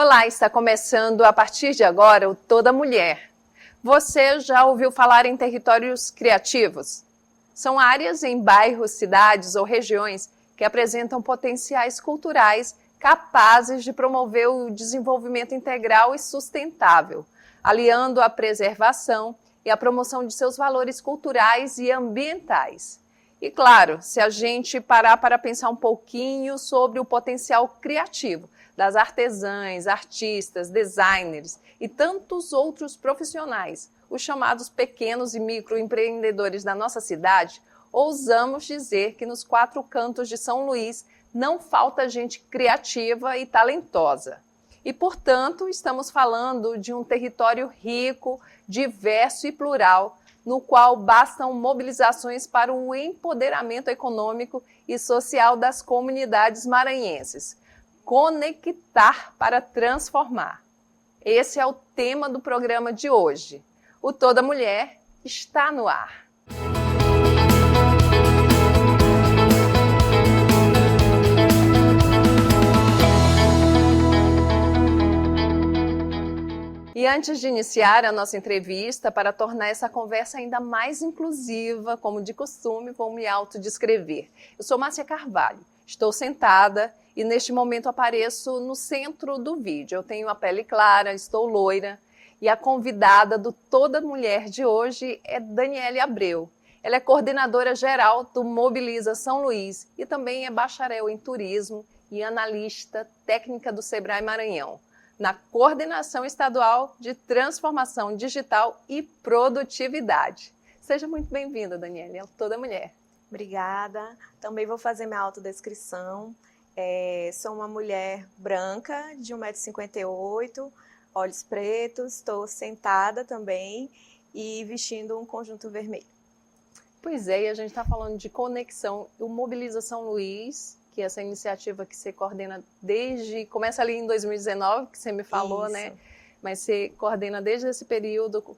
Olá, está começando a partir de agora o Toda Mulher. Você já ouviu falar em territórios criativos? São áreas em bairros, cidades ou regiões que apresentam potenciais culturais capazes de promover o desenvolvimento integral e sustentável, aliando a preservação e a promoção de seus valores culturais e ambientais. E claro, se a gente parar para pensar um pouquinho sobre o potencial criativo das artesãs, artistas, designers e tantos outros profissionais, os chamados pequenos e microempreendedores da nossa cidade, ousamos dizer que nos 4 cantos de São Luís não falta gente criativa e talentosa. E, portanto, estamos falando de um território rico, diverso e plural, no qual bastam mobilizações para o empoderamento econômico e social das comunidades maranhenses. Conectar para transformar. Esse é o tema do programa de hoje. O Toda Mulher está no ar. E antes de iniciar a nossa entrevista, para tornar essa conversa ainda mais inclusiva, como de costume, vou me autodescrever. Eu sou Márcia Carvalho, estou sentada e neste momento apareço no centro do vídeo. Eu tenho a pele clara, estou loira e a convidada do Toda Mulher de hoje é Daniele Abreu. Ela é coordenadora geral do Mobiliza São Luís e também é bacharel em turismo e analista técnica do Sebrae Maranhão, na Coordenação Estadual de Transformação Digital e Produtividade. Seja muito bem-vinda, Daniele, ao Toda Mulher. Obrigada. Também vou fazer minha autodescrição. Sou uma mulher branca, de 1,58 m, olhos pretos, estou sentada também e vestindo um conjunto vermelho. Pois é, e a gente está falando de conexão, o Mobiliza São Luís, que é essa iniciativa que você coordena começa ali em 2019, que você me falou, Isso. né? Mas você coordena desde esse período,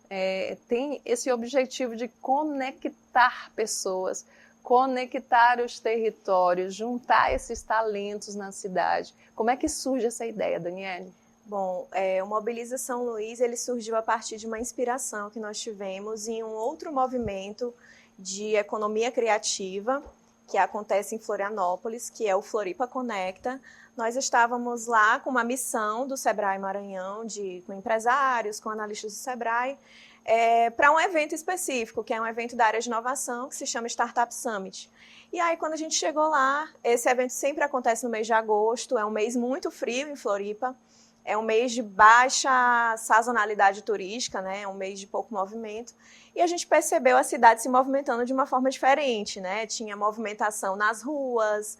tem esse objetivo de conectar pessoas, conectar os territórios, juntar esses talentos na cidade. Como é que surge essa ideia, Daniele? Bom, o Mobiliza São Luís ele surgiu a partir de uma inspiração que nós tivemos em um outro movimento de economia criativa, que acontece em Florianópolis, que é o Floripa Conecta. Nós estávamos lá com uma missão do Sebrae Maranhão, com empresários, com analistas do Sebrae, para um evento específico, que é um evento da área de inovação, que se chama Startup Summit. E aí, quando a gente chegou lá, esse evento sempre acontece no mês de agosto, é um mês muito frio em Floripa, é um mês de baixa sazonalidade turística, né? É um mês de pouco movimento. E a gente percebeu a cidade se movimentando de uma forma diferente, né? Tinha movimentação nas ruas,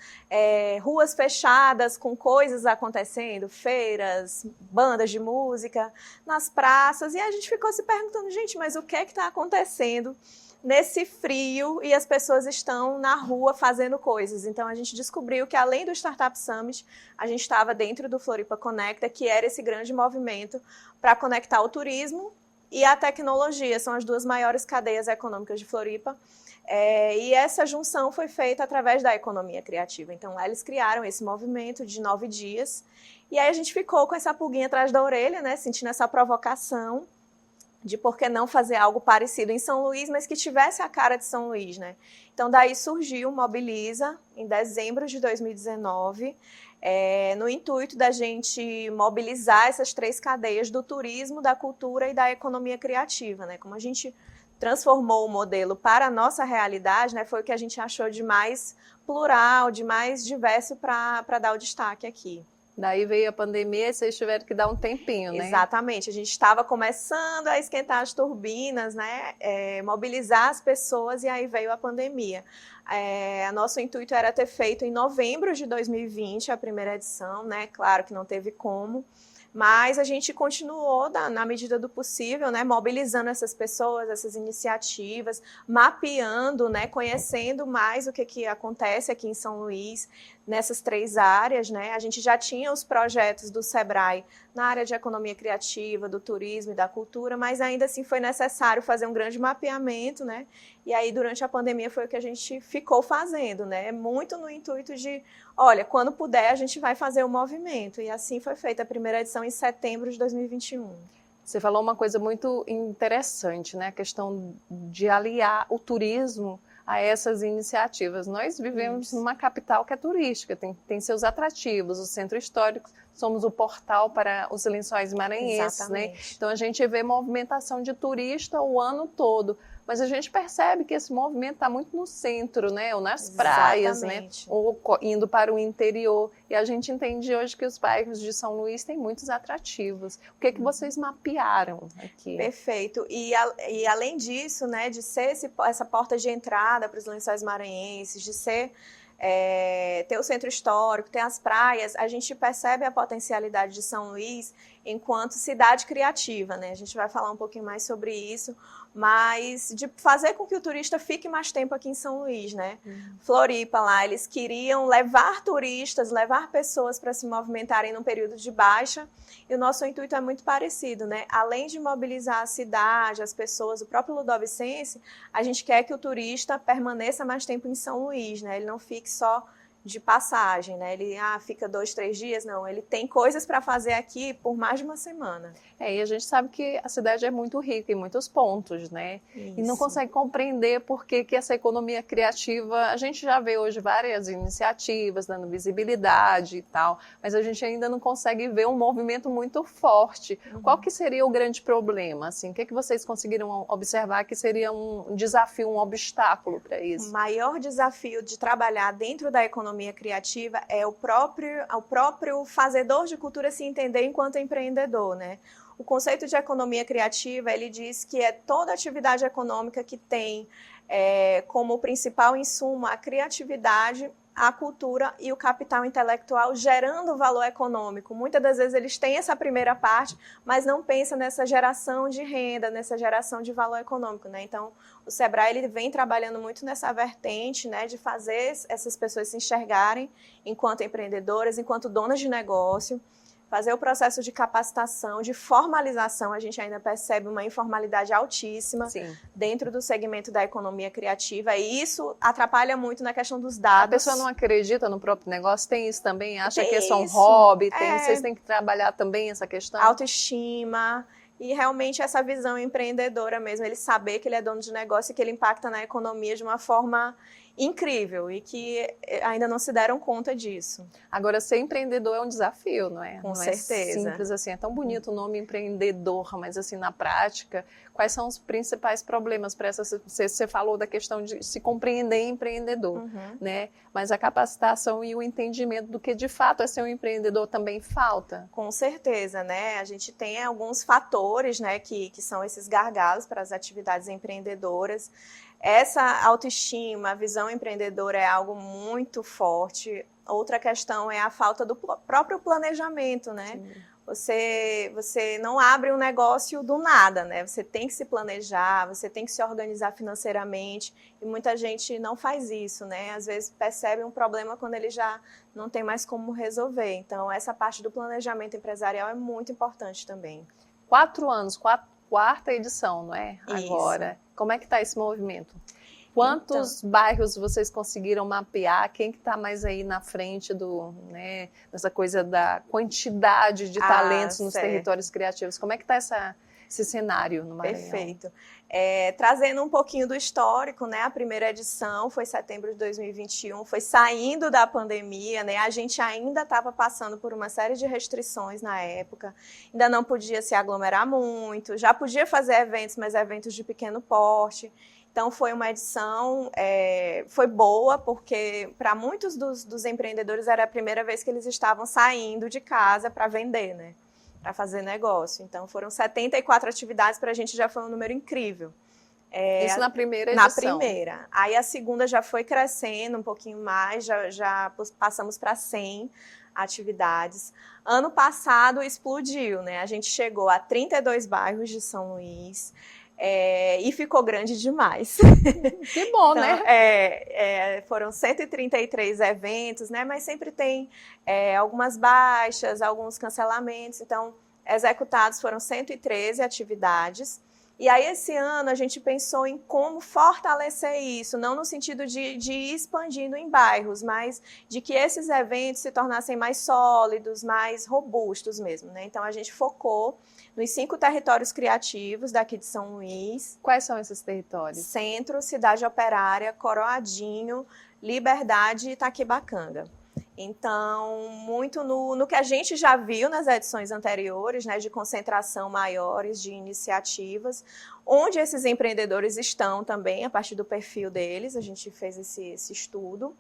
ruas fechadas com coisas acontecendo, feiras, bandas de música, nas praças. E a gente ficou se perguntando, gente, mas o que é que está acontecendo nesse frio e as pessoas estão na rua fazendo coisas? Então a gente descobriu que além do Startup Summit, a gente estava dentro do Floripa Conecta, que era esse grande movimento para conectar o turismo e a tecnologia, são as 2 maiores cadeias econômicas de Floripa, e essa junção foi feita através da economia criativa. Então lá eles criaram esse movimento de 9 dias, e aí a gente ficou com essa pulguinha atrás da orelha, né, sentindo essa provocação de por que não fazer algo parecido em São Luís, mas que tivesse a cara de São Luís, né? Então daí surgiu o Mobiliza em dezembro de 2019, no intuito da gente mobilizar essas 3 cadeias do turismo, da cultura e da economia criativa, né? Como a gente transformou o modelo para a nossa realidade, né, foi o que a gente achou de mais plural, de mais diverso para dar o destaque aqui. Daí veio a pandemia e vocês tiveram que dar um tempinho, né? Exatamente, a gente estava começando a esquentar as turbinas, né, mobilizar as pessoas, e aí veio a pandemia. Nosso intuito era ter feito em novembro de 2020 a primeira edição, né, claro que não teve como, mas a gente continuou, na medida do possível, né, mobilizando essas pessoas, essas iniciativas, mapeando, né, conhecendo mais o que acontece aqui em São Luís, nessas 3 áreas, né? A gente já tinha os projetos do Sebrae na área de economia criativa, do turismo e da cultura, mas ainda assim foi necessário fazer um grande mapeamento, né? E aí, durante a pandemia, foi o que a gente ficou fazendo, né? Muito no intuito de, olha, quando puder a gente vai fazer o movimento. E assim foi feita a primeira edição em setembro de 2021. Você falou uma coisa muito interessante, né? A questão de aliar o turismo a essas iniciativas. Nós vivemos numa capital que é turística, tem seus atrativos, o centro histórico, somos o portal para os Lençóis Maranhenses, né? Então a gente vê movimentação de turista o ano todo, mas a gente percebe que esse movimento está muito no centro, né? Ou nas praias, né? Ou indo para o interior. E a gente entende hoje que os bairros de São Luís têm muitos atrativos. O que vocês mapearam aqui? Perfeito. E além disso, né, de ser essa porta de entrada para os Lençóis Maranhenses, de ser ter o centro histórico, ter as praias, a gente percebe a potencialidade de São Luís enquanto cidade criativa, né? A gente vai falar um pouquinho mais sobre isso, mas de fazer com que o turista fique mais tempo aqui em São Luís, né? Floripa lá, eles queriam levar turistas, levar pessoas para se movimentarem num período de baixa, e o nosso intuito é muito parecido, né? Além de mobilizar a cidade, as pessoas, o próprio ludovicense, a gente quer que o turista permaneça mais tempo em São Luís, né? Ele não fique só de passagem, né? Ele fica 2, 3 dias, não. Ele tem coisas para fazer aqui por mais de uma semana. E a gente sabe que a cidade é muito rica em muitos pontos, né? Isso. E não consegue compreender por que essa economia criativa, a gente já vê hoje várias iniciativas dando visibilidade e tal, mas a gente ainda não consegue ver um movimento muito forte. Qual que seria o grande problema? Assim, o que vocês conseguiram observar que seria um desafio, um obstáculo para isso? O maior desafio de trabalhar dentro da economia criativa é o próprio fazedor de cultura se entender enquanto empreendedor, né? O conceito de economia criativa, ele diz que é toda atividade econômica que tem como principal insumo a criatividade, a cultura e o capital intelectual gerando valor econômico. Muitas das vezes eles têm essa primeira parte, mas não pensam nessa geração de renda, nessa geração de valor econômico, né? Então, o Sebrae ele vem trabalhando muito nessa vertente, né, de fazer essas pessoas se enxergarem enquanto empreendedoras, enquanto donas de negócio, fazer o processo de capacitação, de formalização. A gente ainda percebe uma informalidade altíssima dentro do segmento da economia criativa, e isso atrapalha muito na questão dos dados. A pessoa não acredita no próprio negócio, tem isso também? Acha que é só um hobby? Vocês têm que trabalhar também essa questão? Autoestima. E realmente essa visão empreendedora mesmo, ele saber que ele é dono de negócio e que ele impacta na economia de uma forma incrível e que ainda não se deram conta disso. Agora, ser empreendedor é um desafio, não é? Com certeza. É simples assim, é tão bonito o nome empreendedor, mas assim, na prática, quais são os principais problemas para essa... Você falou da questão de se compreender empreendedor, né? Mas a capacitação e o entendimento do que de fato é ser um empreendedor também falta? Com certeza, né? A gente tem alguns fatores, né, que são esses gargalos para as atividades empreendedoras. Essa autoestima, a visão empreendedora é algo muito forte. Outra questão é a falta do próprio planejamento, né? Você não abre um negócio do nada, né? Você tem que se planejar, você tem que se organizar financeiramente, e muita gente não faz isso, né? Às vezes percebe um problema quando ele já não tem mais como resolver. Então, essa parte do planejamento empresarial é muito importante também. 4 anos, quarta edição, não é? Agora. Isso. Como é que está esse movimento? Quantos bairros vocês conseguiram mapear? Quem que está mais aí na frente dessa coisa da quantidade de talentos nos territórios criativos? Como é que está esse cenário no Maranhão? Perfeito. Trazendo um pouquinho do histórico, né? A primeira edição foi setembro de 2021, foi saindo da pandemia, né? A gente ainda estava passando por uma série de restrições na época, ainda não podia se aglomerar muito, já podia fazer eventos, mas eventos de pequeno porte. Então, foi uma edição, foi boa, porque para muitos dos empreendedores era a primeira vez que eles estavam saindo de casa para vender, né? Para fazer negócio. Então, foram 74 atividades, para a gente já foi um número incrível. Isso na primeira edição? Na primeira. Aí a segunda já foi crescendo um pouquinho mais, já passamos para 100 atividades. Ano passado explodiu, né? A gente chegou a 32 bairros de São Luís. E ficou grande demais. Que bom, então, né? Foram 133 eventos, né? Mas sempre tem algumas baixas, alguns cancelamentos. Então, executados foram 113 atividades. E aí, esse ano, a gente pensou em como fortalecer isso, não no sentido de ir expandindo em bairros, mas de que esses eventos se tornassem mais sólidos, mais robustos mesmo, né? Então, a gente focou nos 5 territórios criativos daqui de São Luís. Quais são esses territórios? Centro, Cidade Operária, Coroadinho, Liberdade e Itaquibacanga. Então, muito no que a gente já viu nas edições anteriores, né, de concentração maiores de iniciativas, onde esses empreendedores estão também, a partir do perfil deles, a gente fez esse estudo.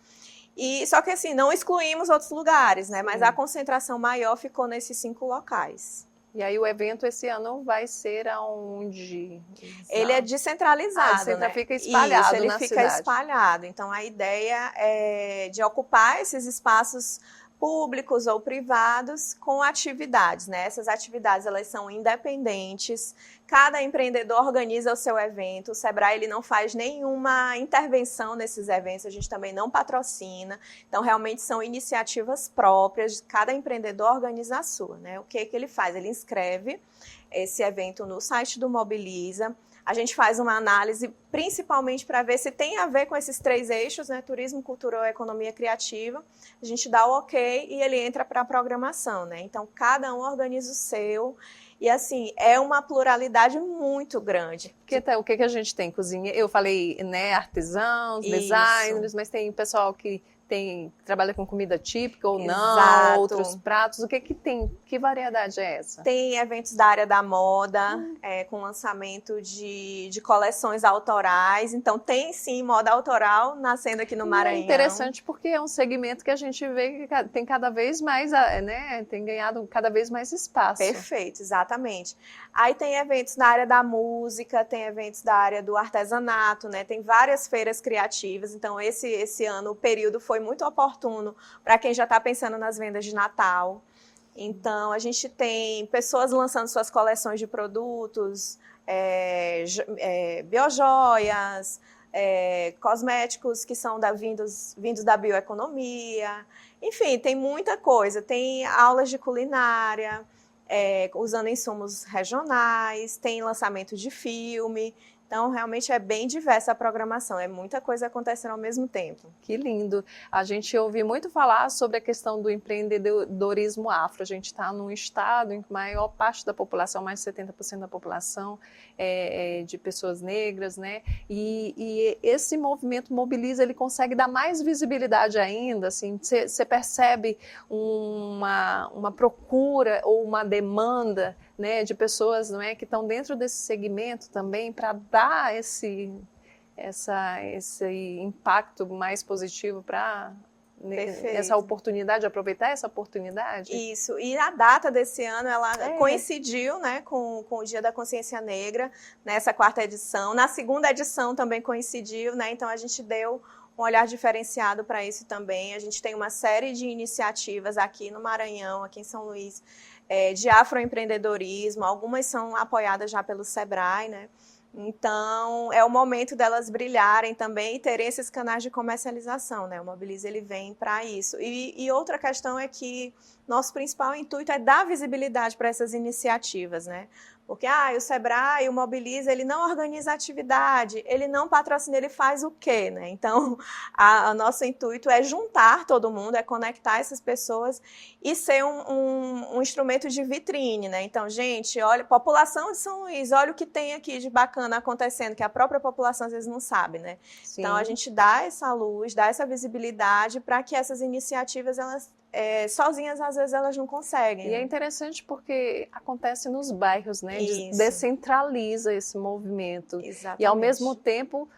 E, só que assim, não excluímos outros lugares, né, mas a concentração maior ficou nesses 5 locais. E aí o evento esse ano vai ser aonde? Ele é descentralizado, né? Fica espalhado Isso, ele na fica cidade. espalhado. Então, a ideia é de ocupar esses espaços públicos ou privados com atividades, né? Essas atividades, elas são independentes, cada empreendedor organiza o seu evento, o Sebrae ele não faz nenhuma intervenção nesses eventos, a gente também não patrocina, então realmente são iniciativas próprias, cada empreendedor organiza a sua, né? O que ele faz? Ele inscreve esse evento no site do Mobiliza. A gente faz uma análise principalmente para ver se tem a ver com esses 3 eixos, né? Turismo, cultura ou economia criativa. A gente dá o ok e ele entra para a programação, né? Então, cada um organiza o seu. E, assim, é uma pluralidade muito grande. O que a gente tem? Cozinha, eu falei, né, artesãos, Isso. designers, mas tem pessoal que trabalha com comida típica ou não, Exato. outros pratos. O que tem? Que variedade é essa? Tem eventos da área da moda, com lançamento de coleções autorais. Então, tem sim moda autoral nascendo aqui no Maranhão. É interessante porque é um segmento que a gente vê que tem cada vez mais, né, tem ganhado cada vez mais espaço. Perfeito, exatamente. Aí tem eventos na área da música, tem eventos da área do artesanato, né? Tem várias feiras criativas. Então, esse ano, o período foi muito oportuno para quem já está pensando nas vendas de Natal. Então, a gente tem pessoas lançando suas coleções de produtos, biojoias, cosméticos que são vindos da bioeconomia. Enfim, tem muita coisa. Tem aulas de culinária, usando insumos regionais, tem lançamento de filme. Então, realmente é bem diversa a programação, é muita coisa acontecendo ao mesmo tempo. Que lindo! A gente ouve muito falar sobre a questão do empreendedorismo afro. A gente está num estado em que a maior parte da população, mais de 70% da população, é de pessoas negras, né? E esse movimento Mobiliza, ele consegue dar mais visibilidade ainda, assim, você percebe uma procura ou uma demanda, né, de pessoas, não é, que estão dentro desse segmento também para dar esse impacto mais positivo para essa oportunidade, aproveitar essa oportunidade? Isso, e a data desse ano, ela coincidiu, né, com o Dia da Consciência Negra, nessa 4ª edição. Na 2ª edição também coincidiu, né, então a gente deu um olhar diferenciado para isso também. A gente tem uma série de iniciativas aqui no Maranhão, aqui em São Luís, de afroempreendedorismo, algumas são apoiadas já pelo Sebrae, né? Então, é o momento delas brilharem também e terem esses canais de comercialização, né? O Mobiliza, ele vem para isso. E outra questão é que nosso principal intuito é dar visibilidade para essas iniciativas, né? Porque o Sebrae, o Mobiliza, ele não organiza atividade, ele não patrocina, ele faz o quê, né? Então, o nosso intuito é juntar todo mundo, é conectar essas pessoas e ser um instrumento de vitrine, né? Então, gente, olha, população de São Luís, olha o que tem aqui de bacana acontecendo, que a própria população às vezes não sabe, né? Sim. Então, a gente dá essa luz, dá essa visibilidade para que essas iniciativas, elas sozinhas, às vezes, elas não conseguem. E é interessante porque acontece nos bairros, né? Isso. Descentraliza esse movimento. Exatamente. E, ao mesmo tempo,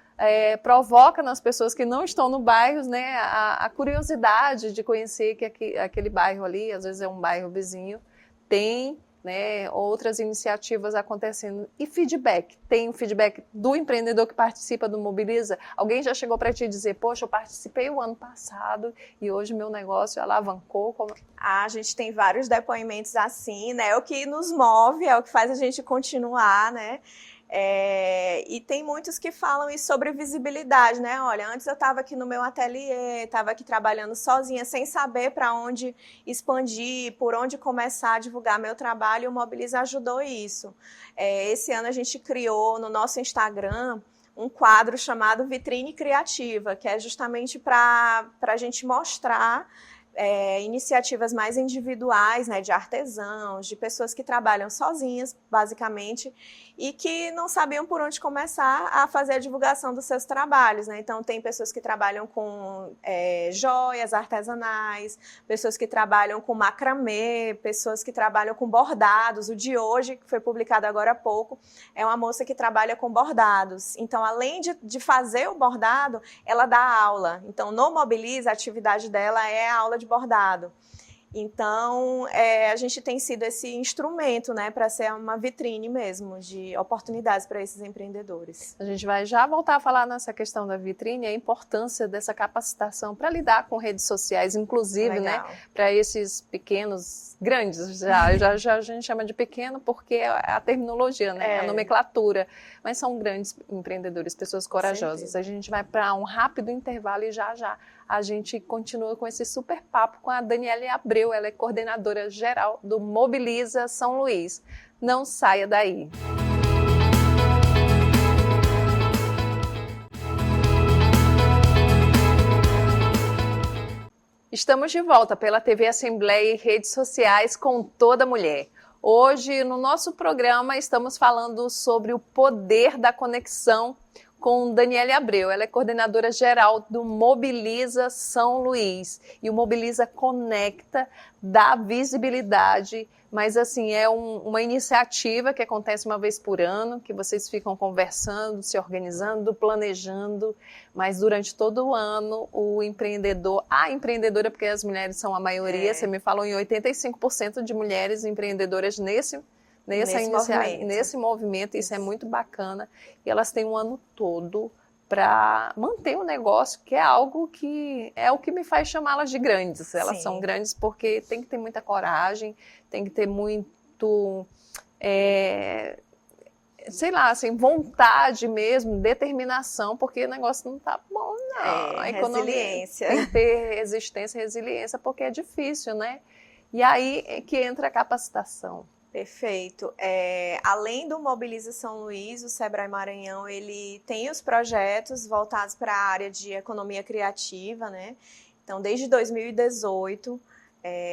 provoca nas pessoas que não estão no bairro, né, a curiosidade de conhecer que aquele bairro ali, às vezes é um bairro vizinho, tem, né, outras iniciativas acontecendo. E feedback? Tem o feedback do empreendedor que participa do Mobiliza? Alguém já chegou para te dizer, poxa, eu participei o ano passado e hoje meu negócio alavancou? A gente tem vários depoimentos assim, né? É o que nos move, é o que faz a gente continuar, né? E tem muitos que falam isso sobre visibilidade, né? Olha, antes eu estava aqui no meu ateliê, estava aqui trabalhando sozinha, sem saber para onde expandir, por onde começar a divulgar meu trabalho, e o Mobiliza ajudou isso. Esse ano a gente criou no nosso Instagram um quadro chamado Vitrine Criativa, que é justamente para a gente mostrar iniciativas mais individuais, né, de artesãos, de pessoas que trabalham sozinhas, basicamente, e que não sabiam por onde começar a fazer a divulgação dos seus trabalhos, né? Então, tem pessoas que trabalham com joias artesanais, pessoas que trabalham com macramê, pessoas que trabalham com bordados. O de hoje, que foi publicado agora há pouco, é uma moça que trabalha com bordados. Então, além de fazer o bordado, ela dá aula. Então, no Mobiliza, a atividade dela é a aula de bordado. Então, a gente tem sido esse instrumento, né, para ser uma vitrine mesmo de oportunidades para esses empreendedores. A gente vai já voltar a falar nessa questão da vitrine, a importância dessa capacitação para lidar com redes sociais, inclusive, né, para esses pequenos, grandes, já a gente chama de pequeno porque é a terminologia, né, a nomenclatura, mas são grandes empreendedores, pessoas corajosas. A gente vai para um rápido intervalo e já a gente continua com esse super papo com a Daniele Abreu, ela é coordenadora geral do Mobiliza São Luís. Não saia daí. Estamos de volta pela TV Assembleia e redes sociais com toda mulher. Hoje, no nosso programa, estamos falando sobre o poder da conexão com Daniele Abreu. Ela é coordenadora geral do Mobiliza São Luís. E o Mobiliza conecta, dá visibilidade, mas assim, é uma iniciativa que acontece uma vez por ano, que vocês ficam conversando, se organizando, planejando, mas durante todo o ano o empreendedor, a empreendedora, porque as mulheres são a maioria, você me falou em 85% de mulheres empreendedoras nesse movimento, isso é muito bacana, e elas têm um ano todo para manter o negócio, que é algo que é o que me faz chamá-las de grandes. Elas são grandes porque tem que ter muita coragem, tem que ter muito, sei lá, assim, vontade mesmo, determinação, porque o negócio não tá bom, não. A economia resiliência. Tem que ter resistência e resiliência, porque é difícil, né? E aí é que entra a capacitação. Perfeito. Além do Mobiliza São Luís, o Sebrae Maranhão, ele tem os projetos voltados para a área de economia criativa, né? Então, desde 2018,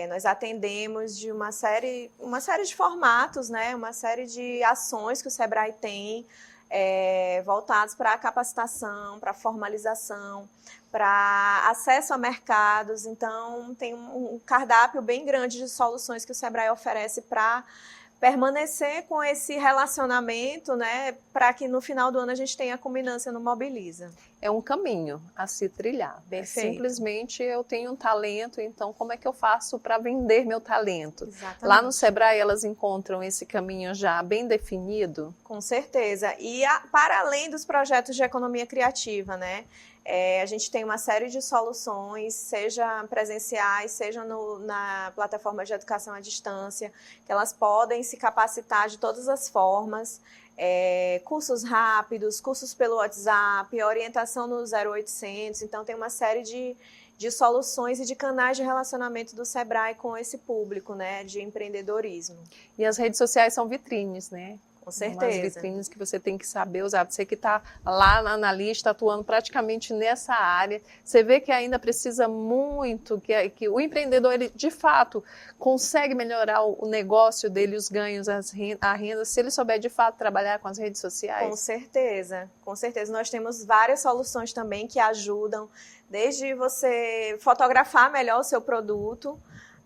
nós atendemos de uma série de formatos, né? Uma série de ações que o Sebrae tem, voltados para a capacitação, para a formalização, para acesso a mercados. Então, tem um cardápio bem grande de soluções que o Sebrae oferece para permanecer com esse relacionamento, né, para que no final do ano a gente tenha a culminância no Mobiliza. É um caminho a se trilhar. Simplesmente eu tenho um talento, então como é que eu faço para vender meu talento? Exatamente. Lá no Sebrae elas encontram esse caminho já bem definido? Com certeza. E para além dos projetos de economia criativa, né? A gente tem uma série de soluções, seja presenciais, seja na plataforma de educação à distância, que elas podem se capacitar de todas as formas, cursos rápidos, cursos pelo WhatsApp, orientação no 0800, então tem uma série de soluções e de canais de relacionamento do Sebrae com esse público, né, de empreendedorismo. E as redes sociais são vitrines, né? Com certeza. As vitrines que você tem que saber usar. Você que está lá na analista, atuando praticamente nessa área, você vê que ainda precisa muito, que o empreendedor, ele de fato consegue melhorar o negócio dele, os ganhos, a renda, se ele souber de fato trabalhar com as redes sociais. Com certeza, com certeza. Nós temos várias soluções também que ajudam, desde você fotografar melhor o seu produto,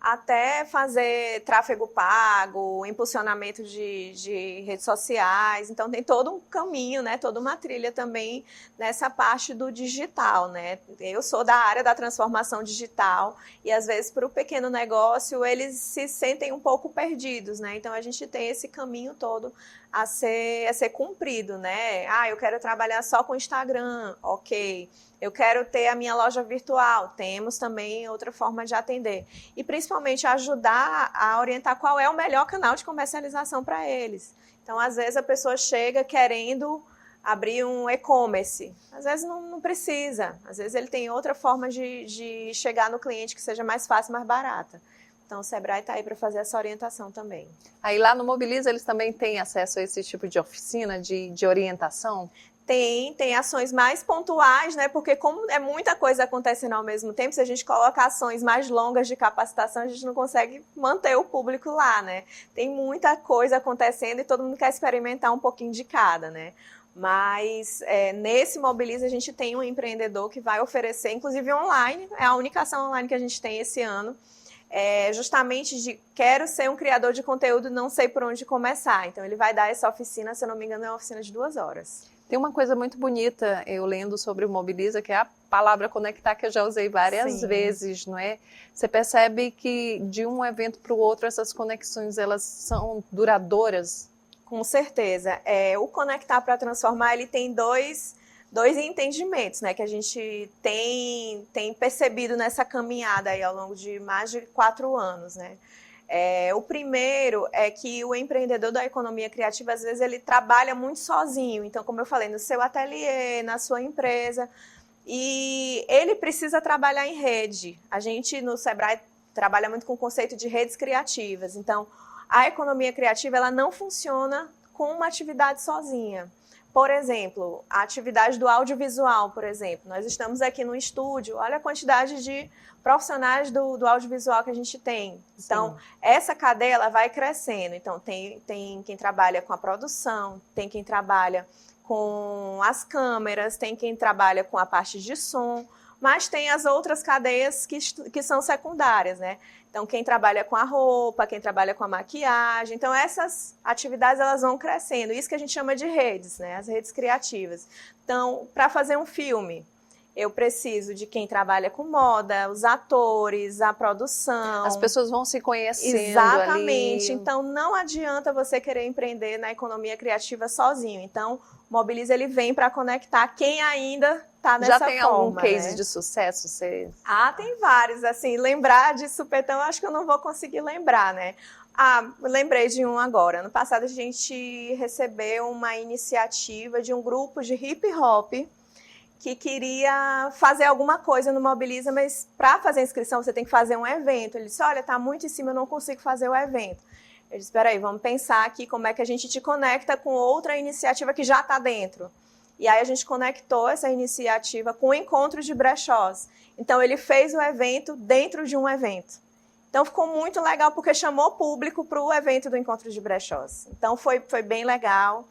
até fazer tráfego pago, impulsionamento de redes sociais. Então, tem todo um caminho, né, toda uma trilha também nessa parte do digital, né? Eu sou da área da transformação digital e, às vezes, para o pequeno negócio, eles se sentem um pouco perdidos, né? Então, a gente tem esse caminho todo a ser cumprido, né? Eu quero trabalhar só com Instagram, ok. Eu quero ter a minha loja virtual, temos também outra forma de atender. E principalmente ajudar a orientar qual é o melhor canal de comercialização para eles. Então, às vezes a pessoa chega querendo abrir um e-commerce. Às vezes não precisa. Às vezes ele tem outra forma de chegar no cliente que seja mais fácil, mais barata. Então, o Sebrae está aí para fazer essa orientação também. Aí lá no Mobiliza eles também têm acesso a esse tipo de oficina de orientação? Tem ações mais pontuais, né? Porque como é muita coisa acontecendo ao mesmo tempo, se a gente coloca ações mais longas de capacitação, a gente não consegue manter o público lá, né? Tem muita coisa acontecendo e todo mundo quer experimentar um pouquinho de cada, né? Mas nesse Mobiliza a gente tem um empreendedor que vai oferecer, inclusive online, é a única ação online que a gente tem esse ano, justamente de quero ser um criador de conteúdo, não sei por onde começar. Então ele vai dar essa oficina, se eu não me engano, é uma oficina de 2 horas. Tem uma coisa muito bonita, eu lendo sobre o Mobiliza, que é a palavra conectar, que eu já usei várias vezes, não é? Você percebe que de um evento para o outro, essas conexões, elas são duradouras? Com certeza. O Conectar para Transformar, ele tem dois entendimentos, né, que a gente tem percebido nessa caminhada aí ao longo de mais de 4 anos, né? O primeiro é que o empreendedor da economia criativa, às vezes, ele trabalha muito sozinho. Então, como eu falei, no seu ateliê, na sua empresa, e ele precisa trabalhar em rede. A gente, no Sebrae, trabalha muito com o conceito de redes criativas. Então, a economia criativa, ela não funciona com uma atividade sozinha. Por exemplo, a atividade do audiovisual, por exemplo. Nós estamos aqui no estúdio, olha a quantidade de profissionais do audiovisual que a gente tem. Então, essa cadeia ela vai crescendo. Então, tem quem trabalha com a produção, tem quem trabalha com as câmeras, tem quem trabalha com a parte de som, mas tem as outras cadeias que são secundárias, né? Então, quem trabalha com a roupa, quem trabalha com a maquiagem. Então, essas atividades elas vão crescendo. Isso que a gente chama de redes, né? As redes criativas. Então, para fazer um filme, eu preciso de quem trabalha com moda, os atores, a produção. As pessoas vão se conhecendo. Exatamente. Ali. Então, não adianta você querer empreender na economia criativa sozinho. Então, o Mobiliza ele vem para conectar quem ainda está nessa forma. Já tem algum case, né? de sucesso? Tem vários. Assim, lembrar de supetão, acho que eu não vou conseguir lembrar, né? Lembrei de um agora. Ano passado, a gente recebeu uma iniciativa de um grupo de hip hop que queria fazer alguma coisa no Mobiliza, mas para fazer a inscrição você tem que fazer um evento. Ele disse, olha, está muito em cima, eu não consigo fazer o evento. Eu disse, espera aí, vamos pensar aqui como é que a gente te conecta com outra iniciativa que já está dentro. E aí a gente conectou essa iniciativa com o encontro de brechós. Então ele fez o evento dentro de um evento. Então ficou muito legal porque chamou público para o evento do encontro de brechós. Então foi bem legal.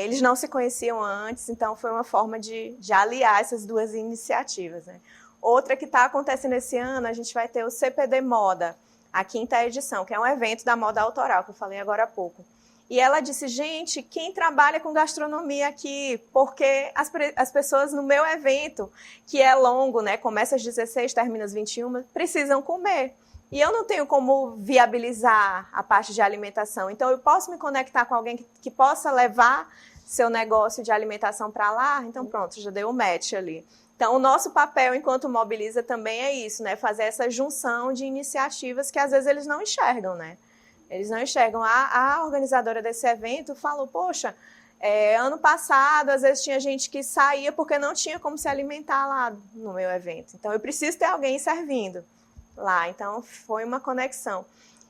Eles não se conheciam antes, então foi uma forma de aliar essas duas iniciativas, né? Outra que está acontecendo esse ano, a gente vai ter o CPD Moda, a 5ª edição, que é um evento da moda autoral, que eu falei agora há pouco. E ela disse, gente, quem trabalha com gastronomia aqui? Porque as pessoas no meu evento, que é longo, né, começa às 16, termina às 21, precisam comer. E eu não tenho como viabilizar a parte de alimentação. Então, eu posso me conectar com alguém que possa levar seu negócio de alimentação para lá? Então, pronto, já deu o match ali. Então, o nosso papel enquanto Mobiliza também é isso, né? Fazer essa junção de iniciativas que às vezes eles não enxergam, né? Eles não enxergam. A organizadora desse evento falou, poxa, ano passado, às vezes tinha gente que saía porque não tinha como se alimentar lá no meu evento. Então, eu preciso ter alguém servindo lá. Então, foi uma conexão.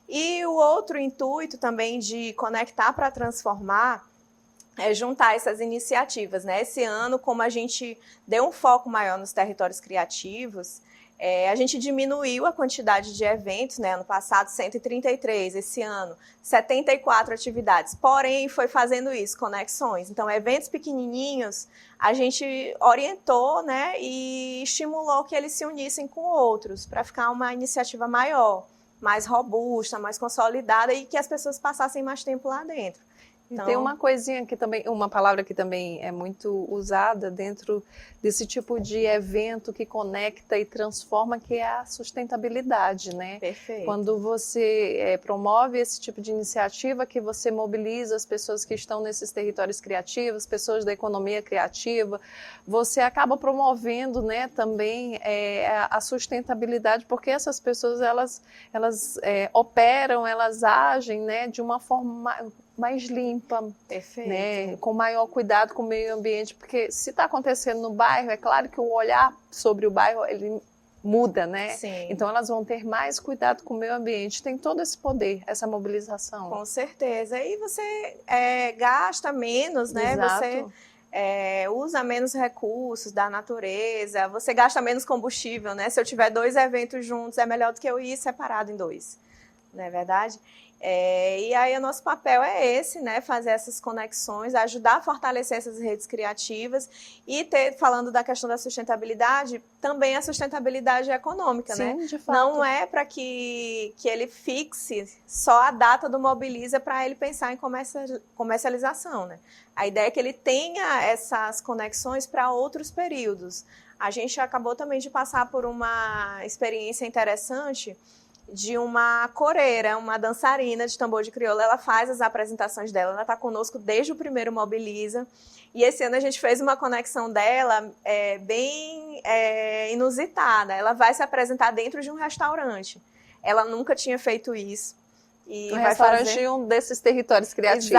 E o outro intuito também de conectar para transformar é juntar essas iniciativas, né? Esse ano, como a gente deu um foco maior nos territórios criativos, a gente diminuiu a quantidade de eventos, né? Ano passado, 133, esse ano, 74 atividades. Porém, foi fazendo isso, conexões. Então, eventos pequenininhos, a gente orientou, né? E estimulou que eles se unissem com outros, para ficar uma iniciativa maior, mais robusta, mais consolidada e que as pessoas passassem mais tempo lá dentro. Então, tem uma coisinha que também, uma palavra que também é muito usada dentro desse tipo de evento que conecta e transforma, que é a sustentabilidade, né? perfeito. Quando você promove esse tipo de iniciativa, que você mobiliza as pessoas que estão nesses territórios criativos, pessoas da economia criativa, você acaba promovendo, né, também a sustentabilidade, porque essas pessoas elas operam, elas agem, né, de uma forma mais limpa, Perfeito. né, com maior cuidado com o meio ambiente, porque se está acontecendo no bairro, é claro que o olhar sobre o bairro ele muda, né? Sim. Então elas vão ter mais cuidado com o meio ambiente, tem todo esse poder, essa mobilização. Com certeza. E você gasta menos, né? Exato. Você usa menos recursos da natureza, você gasta menos combustível, né? Se eu tiver 2 eventos juntos, é melhor do que eu ir separado em 2, não é verdade? E aí o nosso papel é esse, né? Fazer essas conexões, ajudar a fortalecer essas redes criativas e falando da questão da sustentabilidade, também a sustentabilidade econômica, Sim, né? de fato. Não é para que ele fixe só a data do Mobiliza para ele pensar em comercialização, né? A ideia é que ele tenha essas conexões para outros períodos. A gente acabou também de passar por uma experiência interessante de uma coreira, uma dançarina de tambor de crioula. Ela faz as apresentações dela, ela está conosco desde o primeiro Mobiliza, e esse ano a gente fez uma conexão dela bem inusitada. Ela vai se apresentar dentro de um restaurante, ela nunca tinha feito isso. E um vai restaurante fazer... em um desses territórios criativos.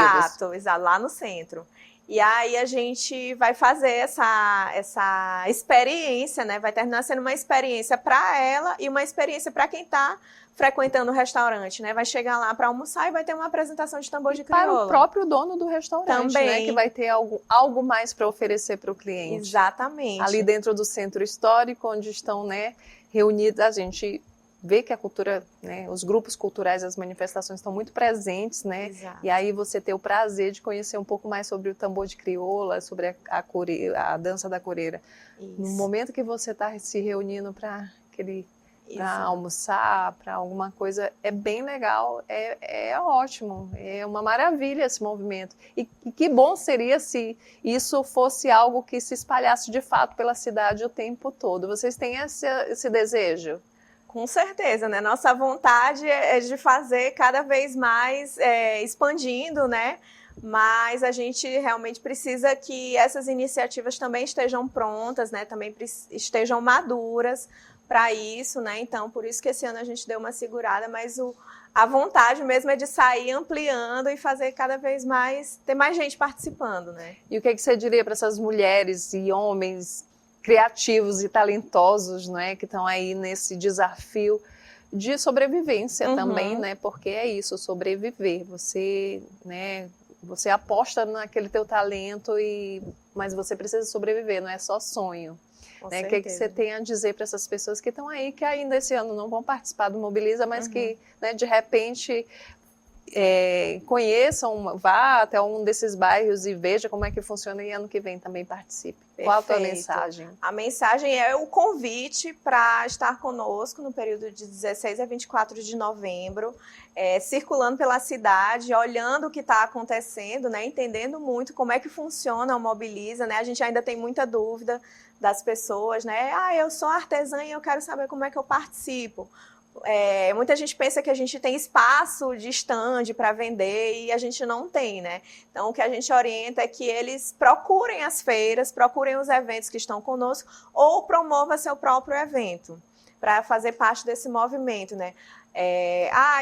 Exato, lá no centro. E aí a gente vai fazer essa experiência, né? Vai terminar sendo uma experiência para ela e uma experiência para quem está frequentando o restaurante, né? Vai chegar lá para almoçar e vai ter uma apresentação de tambor de crioula. Para o próprio dono do restaurante, também, né? Que vai ter algo mais para oferecer para o cliente. Exatamente. Ali dentro do centro histórico, onde estão, né, reunidos, a gente vê que a cultura, né, os grupos culturais, as manifestações estão muito presentes, né? Exato. E aí você ter o prazer de conhecer um pouco mais sobre o tambor de crioula, sobre a dança da coreira. Isso. No momento que você está se reunindo para almoçar, para alguma coisa, é bem legal, é ótimo, é uma maravilha esse movimento. E que bom seria se isso fosse algo que se espalhasse de fato pela cidade o tempo todo. Vocês têm esse desejo? Com certeza, né? Nossa vontade é de fazer cada vez mais, expandindo, né? Mas a gente realmente precisa que essas iniciativas também estejam prontas, né? Também estejam maduras para isso, né? Então, por isso que esse ano a gente deu uma segurada, mas a vontade mesmo é de sair ampliando e fazer cada vez mais, ter mais gente participando, né? E o que você diria para essas mulheres e homens criativos e talentosos, né, que estão aí nesse desafio de sobrevivência também, né, porque é isso, sobreviver, você, né, você aposta naquele teu talento, mas você precisa sobreviver, não é só sonho. Né? O que você tem a dizer para essas pessoas que estão aí, que ainda esse ano não vão participar do Mobiliza, mas que, né, de repente conheçam, vá até um desses bairros e veja como é que funciona e ano que vem também participe. Perfeito. Qual a tua mensagem? A mensagem é o convite para estar conosco no período de 16 a 24 de novembro, circulando pela cidade, olhando o que está acontecendo, né, entendendo muito como é que funciona o Mobiliza, né? A gente ainda tem muita dúvida das pessoas, né? Eu sou artesã e eu quero saber como é que eu participo. Muita gente pensa que a gente tem espaço de stand para vender e a gente não tem, né? Então, o que a gente orienta é que eles procurem as feiras, procurem os eventos que estão conosco ou promova seu próprio evento para fazer parte desse movimento, né?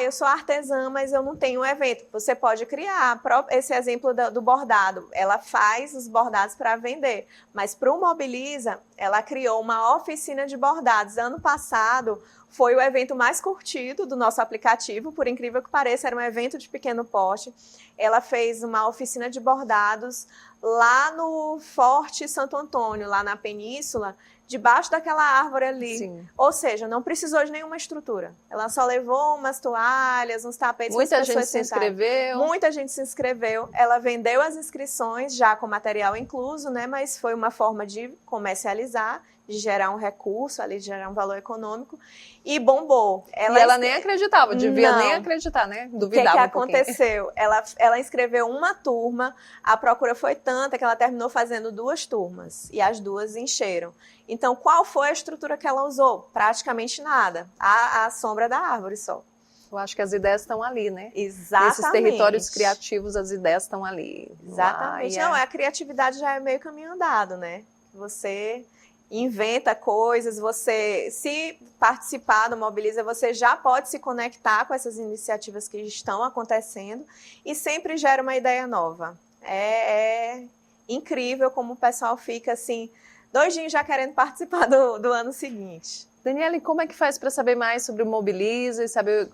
Eu sou artesã, mas eu não tenho um evento. Você pode criar esse exemplo do bordado. Ela faz os bordados para vender, mas para o Mobiliza, ela criou uma oficina de bordados. Ano passado, foi o evento mais curtido do nosso aplicativo, por incrível que pareça, era um evento de pequeno porte. Ela fez uma oficina de bordados lá no Forte Santo Antônio, lá na Península, debaixo daquela árvore ali. Sim. Ou seja, não precisou de nenhuma estrutura. Ela só levou umas toalhas, uns tapetes. Muita gente se inscreveu. Muita gente se inscreveu. Ela vendeu as inscrições já com material incluso, né? Mas foi uma forma de comercializar de gerar um recurso, ali, de gerar um valor econômico, e bombou. Ela nem acreditava, devia Não. nem acreditar, né? O que Duvidava um pouquinho. aconteceu? Ela inscreveu uma turma, a procura foi tanta que ela terminou fazendo 2 turmas, e as 2 encheram. Então, qual foi a estrutura que ela usou? Praticamente nada, a sombra da árvore só. Eu acho que as ideias estão ali, né? Exatamente. Nesses territórios criativos, as ideias estão ali. Exatamente. Não, a criatividade já é meio caminho andado, né? Você inventa coisas, você, se participar do Mobiliza, você já pode se conectar com essas iniciativas que estão acontecendo e sempre gera uma ideia nova. É incrível como o pessoal fica assim, doidinho já querendo participar do ano seguinte. Daniela, e como é que faz para saber mais sobre o Mobiliza e saber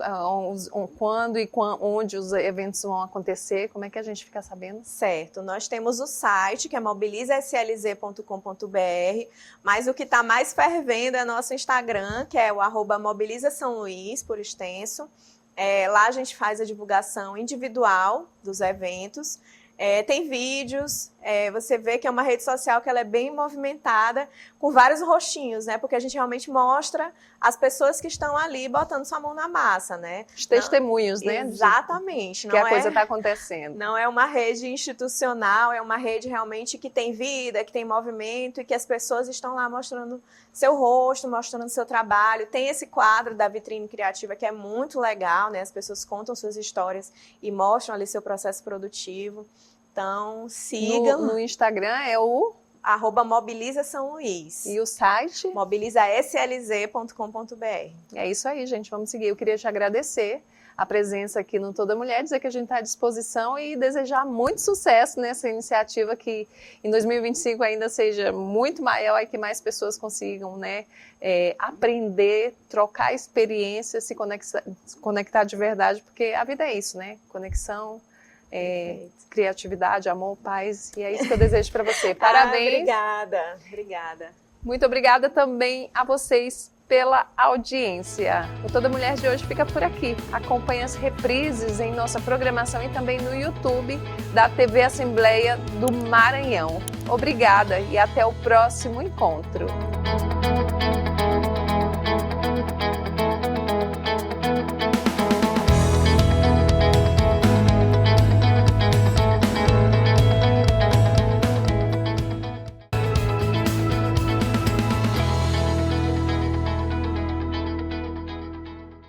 quando e onde os eventos vão acontecer? Como é que a gente fica sabendo? Certo, nós temos o site, que é mobilizaslz.com.br, mas o que está mais fervendo é nosso Instagram, que é o @mobilizasaoluís, por extenso. Lá a gente faz a divulgação individual dos eventos. Tem vídeos, você vê que é uma rede social que ela é bem movimentada, com vários rostinhos, né? Porque a gente realmente mostra as pessoas que estão ali botando sua mão na massa, né? Os testemunhos, né? Exatamente. Que a coisa está acontecendo. Não é uma rede institucional, é uma rede realmente que tem vida, que tem movimento e que as pessoas estão lá mostrando seu rosto, mostrando seu trabalho. Tem esse quadro da vitrine criativa que é muito legal, né? As pessoas contam suas histórias e mostram ali seu processo produtivo. Então, sigam. No Instagram é o @mobilizasaoluís. E o site? mobilizaslz.com.br. É isso aí, gente. Vamos seguir. Eu queria te agradecer a presença aqui no Toda Mulher, dizer que a gente está à disposição e desejar muito sucesso nessa iniciativa, que em 2025 ainda seja muito maior e que mais pessoas consigam, né, aprender, trocar experiências, se conectar de verdade, porque a vida é isso, né? Conexão, criatividade, amor, paz, e é isso que eu desejo para você. Parabéns. Obrigada. Muito obrigada também a vocês pela audiência. O Toda Mulher de hoje fica por aqui. Acompanhe as reprises em nossa programação e também no YouTube da TV Assembleia do Maranhão. Obrigada e até o próximo encontro.